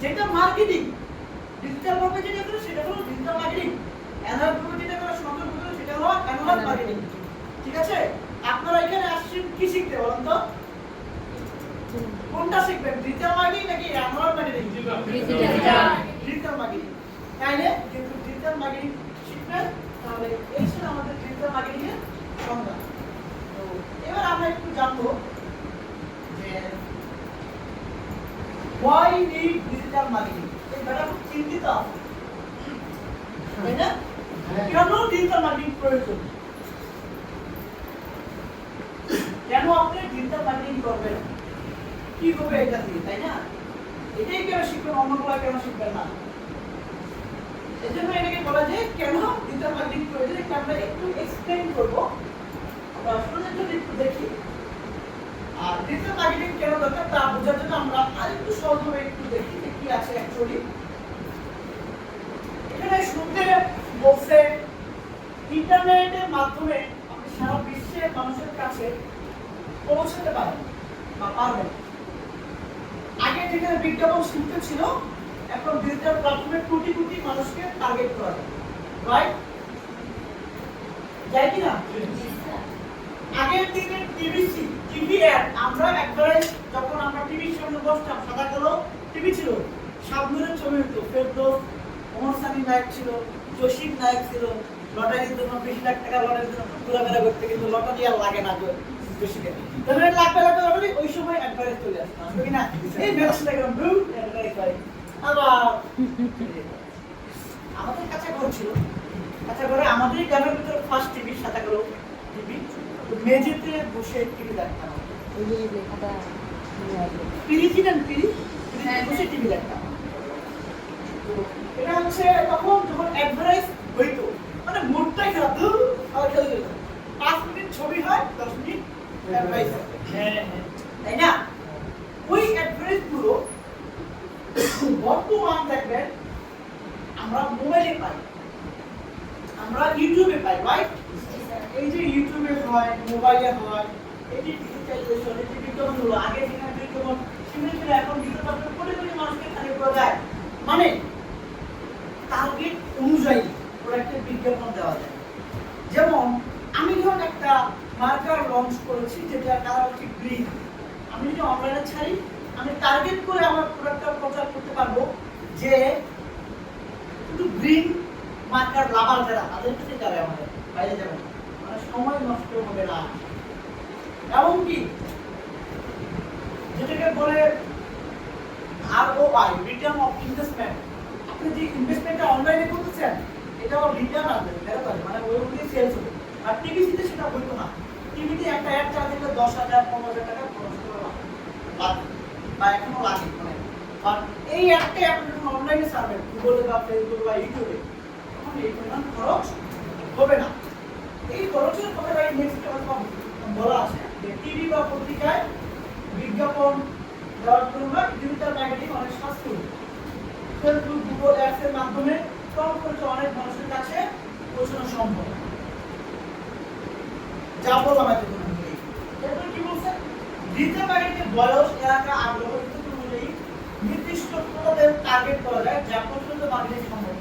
যেটা marketing, digital ভাবে যেটা করে সেটা হলো ডিজিটাল মার্কেটিং, অ্যানালগ ভাবে যেটা করে সমান্তরাল করে সেটা হলো অ্যানালগ মার্কেটিং। ঠিক আছে, আপনারা এখানে আসছেন কি শিখতে বলেন তো? কোনটা শিখবেন, ডিজিটাল মার্কেটিং নাকি অ্যানালগ মার্কেটিং? Digital marketing. তাইলে যেহেতু ডিজিটাল মার্কেটিং শিখবেন, তাহলে এই ছিল আমাদের ডিজিটাল মার্কেটিং এর সংজ্ঞা। তো এবার আমরা একটু জানবো যে why need digital marketing? এই ব্যাপারটা খুব চিন্তিত আছে, তাই না? কেন ডিজিটাল মার্কেটিং প্রয়োজন? কেন আপনি ডিজিটাল মার্কেটিং করবেন? কি হবে এটা দিয়ে, তাই না? এটাই কেন শিখবেন, অন্যগুলো কেন শিখবেন না? এজন্য এটাকে বলা যায় কেন ডিজিটাল মার্কেটিং প্রয়োজন। এটা আমরা একটু এক্সপ্লেইন করব। আমরা শুরুতে যদি একটু দেখি আর ডিজিটাল মার্কেটিং কেন দরকার তা বোঝার জন্য আমরা আরেকটু সহজভাবে একটু দেখি যে কি আছে অ্যাকচুয়ালি। এখানে শুনতে বলছে ইন্টারনেটের মাধ্যমে আপনি সারা বিশ্বের মানুষের কাছে পৌঁছাতে পারেন বা পারবেন। আগে যেখানে বিজ্ঞাপন সীমিত ছিল, এখন ডিজিটাল প্ল্যাটফর্মে কোটি কোটি মানুষকে টার্গেট করা যায়, রাইট? যাই কি না? আগের দিনে টিভি অ্যাড, আমরা একবারে যখন আমরা টিভির সামনে বসতাম, সাদা কালো টিভি ছিল, শাবনূরের ছবি হতো, ফেরদৌস, ওমর সানি নায়ক ছিল, জসিম নায়ক ছিল, লটারির জন্য 20 লাখ টাকা লটারির জন্য ঘোরাফেরা করতে, কিন্তু লটারি আর লাগে না বেশি করে, তাহলে লাগবে লটারি ওই সময় একবারে চলে আসতো, আসবে কিনা? এই ব্যবসাটা কেমন ব্লু একবারে আবার আমাদের কাছে ঘর ছিল, কাছে ঘরে আমাদের গ্রামের ভিতরে ফার্স্ট টিভি, সাদা কালো টিভি, মেঝেতে বসে টিভি দেখতাম। ওই যে লেখাটা পিড়ি কিনেন, পিড়ি বসে টিভি দেখতাম। এটা হচ্ছে তখন যখন অ্যাডভার্টাইজ হইতো, মানে মুডটাই খারাপ, আর খেলে যেত 5 মিনিট ছবি হয়, 10 মিনিট অ্যাডভার্টাইজ হয়, তাই না? ওই অ্যাডভার্টাইজ গুলো বর্তমান দেখবেন আমরা মোবাইলে পাই, আমরা ইউটিউবে পাই, রাইট? এই যে ইউটিউবে হয়, মোবাইলে হয়, এটি ডিজিটালাইজেশন, এটি বিজ্ঞাপনগুলো আগে যেখানে বিজ্ঞাপন সীমিত ছিল, এখন বিজ্ঞাপন কোটি কোটি মানুষকে খালি করা যায়, মানে টার্গেট অনুযায়ী প্রোডাক্টের বিজ্ঞাপন দেওয়া যায়। যেমন আমি যখন একটা মার্কার লঞ্চ করেছি যেটা কালার হচ্ছে গ্রিন, আমি যদি অনলাইনে ছাড়ি, আমি টার্গেট করে আমার প্রোডাক্টটা প্রচার করতে পারবো যে শুধু গ্রিন মার্কার লাভার যারা তাদের কাছে যাবে, আমাদের বাইরে যাবে না, মানে সময় নষ্ট হবে না। এমনকি যেটাকে বলে ROI, রিটার্ন অফ ইনভেস্টমেন্ট, আপনি যে ইনভেস্টমেন্টটা অনলাইনে করতেছেন এটা রিটার্ন আসবে, ফেরত আসবে, মানে ওই অনুযায়ী সেলস হবে। আর টিভিতে সেটা হইতো না, টিভিতে একটা অ্যাড চালাতে গেলে 10,000 15,000 টাকা খরচ করে লাগে, বা এখনো লাগে, মানে বাট এই অ্যাডটা আপনি যখন অনলাইনে ছাড়বেন গুগলে বা ফেসবুক বা ইউটিউবে, তখন এই পরিমাণ খরচ হবে না। এই খরচের কথাটা এই নেক্সট বলা আছে যে টিভি বা পত্রিকায় বিজ্ঞাপন দেওয়ার জন্য ডিজিটাল মার্কেটিং অনেক সাশ্রয়ী। ফেসবুক, গুগল অ্যাডস এর মাধ্যমে কম খরচে অনেক মানুষের কাছে পৌঁছানো সম্ভব। যা বললাম এতক্ষণ, এরপর কি বলছে? ডিজিটাল মার্কেটিং বয়স, এলাকা, আগ্রহ ইত্যাদি অনুযায়ী নির্দিষ্ট ক্রেতাদের টার্গেট করা যায়, যা পর্যন্ত মার্কেটিং সম্ভব।